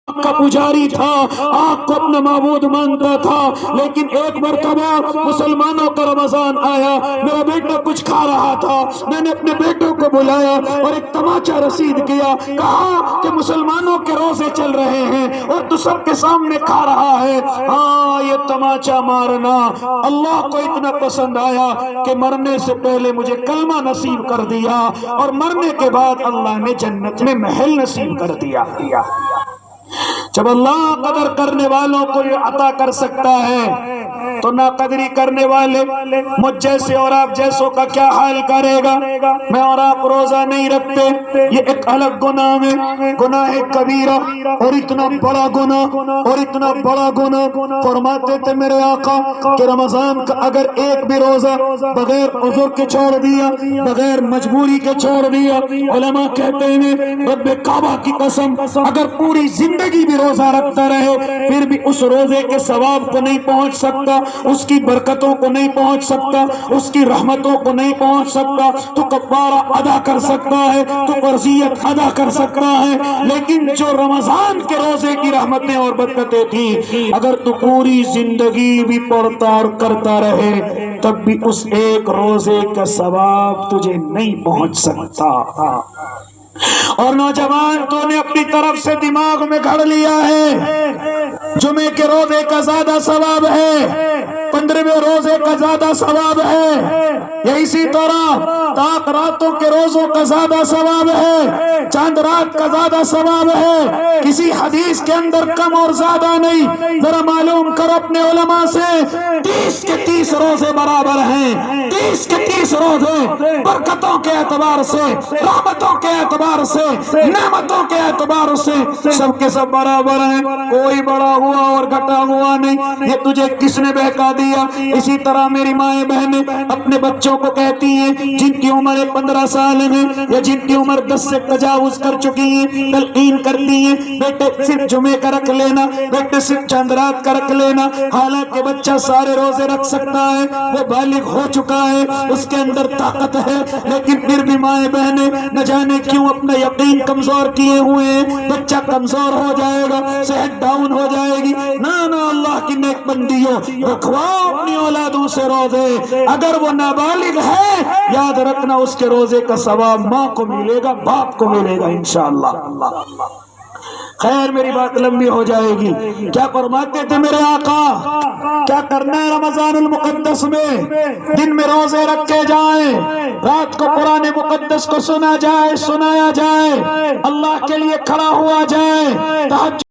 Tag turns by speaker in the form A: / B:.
A: کا پجاری تھا، آگ کو اپنا معبود مانتا تھا، لیکن ایک مرتبہ مسلمانوں کا رمضان آیا، میرا بیٹا کچھ کھا رہا تھا، میں نے اپنے بیٹوں کو بلایا اور ایک تماچا رسید کیا، کہا کہ مسلمانوں کے روزے چل رہے ہیں اور تو سب کے سامنے کھا رہا ہے۔ ہاں، یہ تماچا مارنا اللہ کو اتنا پسند آیا کہ مرنے سے پہلے مجھے کلمہ نصیب کر دیا اور مرنے کے بعد اللہ نے جنت میں محل نصیب کر دیا۔ جب اللہ قدر کرنے والوں کو یہ عطا کر سکتا ہے تو ناقدری کرنے والے مجھ جیسے اور آپ جیسوں کا کیا حال کرے گا؟ میں اور آپ روزہ نہیں رکھتے، یہ ایک الگ گناہ ہے، گناہ کبیرہ، اور اتنا بڑا گناہ اور اتنا بڑا گناہ۔ فرماتے تھے میرے آقا کہ رمضان کا اگر ایک بھی روزہ بغیر عذر کے چھوڑ دیا، بغیر مجبوری کے چھوڑ دیا، علماء کہتے ہیں رب کعبہ کی قسم اگر پوری زندگی بھی روزہ رکھتا رہے پھر بھی اس روزے کے ثواب کو نہیں پہنچ سکتا، اس کی برکتوں کو نہیں پہنچ سکتا، اس کی رحمتوں کو نہیں پہنچ سکتا۔ تو کفارہ ادا کر سکتا ہے، تو قرضیت ادا کر سکتا ہے، لیکن جو رمضان کے روزے کی رحمتیں اور برکتیں تھیں اگر تو پوری زندگی بھی پڑھتا اور کرتا رہے تب بھی اس ایک روزے کا ثواب تجھے نہیں پہنچ سکتا۔ اور نوجوان تو نے اپنی طرف سے دماغ میں گھڑ لیا ہے جمعے کے روزے کا زیادہ ثواب ہے، 15ویں روزے کا زیادہ ثواب ہے، یا اسی طرح تاک راتوں کے روزوں کا زیادہ ثواب ہے، چاند رات کا زیادہ ثواب ہے، کسی حدیث کے اندر کم اور زیادہ نہیں۔ ذرا معلوم کرو اپنے علماء سے، 30 کے 30 روزے برابر ہیں، 30 کے 30 روزے برکتوں کے اعتبار سے، رحمتوں کے اعتبار سے، نعمتوں کے اعتبار سے سب کے سب برابر ہیں، کوئی بڑا ہوا اور گھٹا ہوا نہیں۔ یہ تجھے کس نے بہکا دیا؟ اسی طرح میری مائیں بہنیں اپنے بچوں کو کہتی ہیں جن کی عمر 15 سال ہے یا جن کی عمر 10 سے تجاوز کر چکی ہیں، تلقین کرتی ہیں بیٹے صرف جمعے کا رکھ لینا، بیٹے صرف چاند رات کا رکھ لینا، حالانکہ بچہ سارے روزے رکھ سکتا ہے، وہ بالغ ہو چکا ہے، اس کے اندر طاقت ہے، لیکن پھر بھی مائیں بہنیں نہ جانے کیوں اپنا یقین کمزور کیے ہوئے ہیں، بچہ کمزور ہو جائے گا، صحت ڈاؤن ہو جائے گی۔ نہ اللہ کی نیک بندیوں، رکھواؤ اپنی اولادوں سے روزے، اگر وہ نابالغ ہے یاد رکھنا اس کے روزے کا ثواب ماں کو ملے گا، باپ کو ملے گا انشاءاللہ۔ خیر میری بات لمبی ہو جائے گی۔ کیا فرماتے تھے میرے آقا؟ کیا کرنا ہے رمضان المقدس میں؟ دن میں روزے رکھے جائیں، رات کو قرآن مقدس کو سنا جائے، سنایا جائے، اللہ کے لیے کھڑا ہوا جائے، تہجد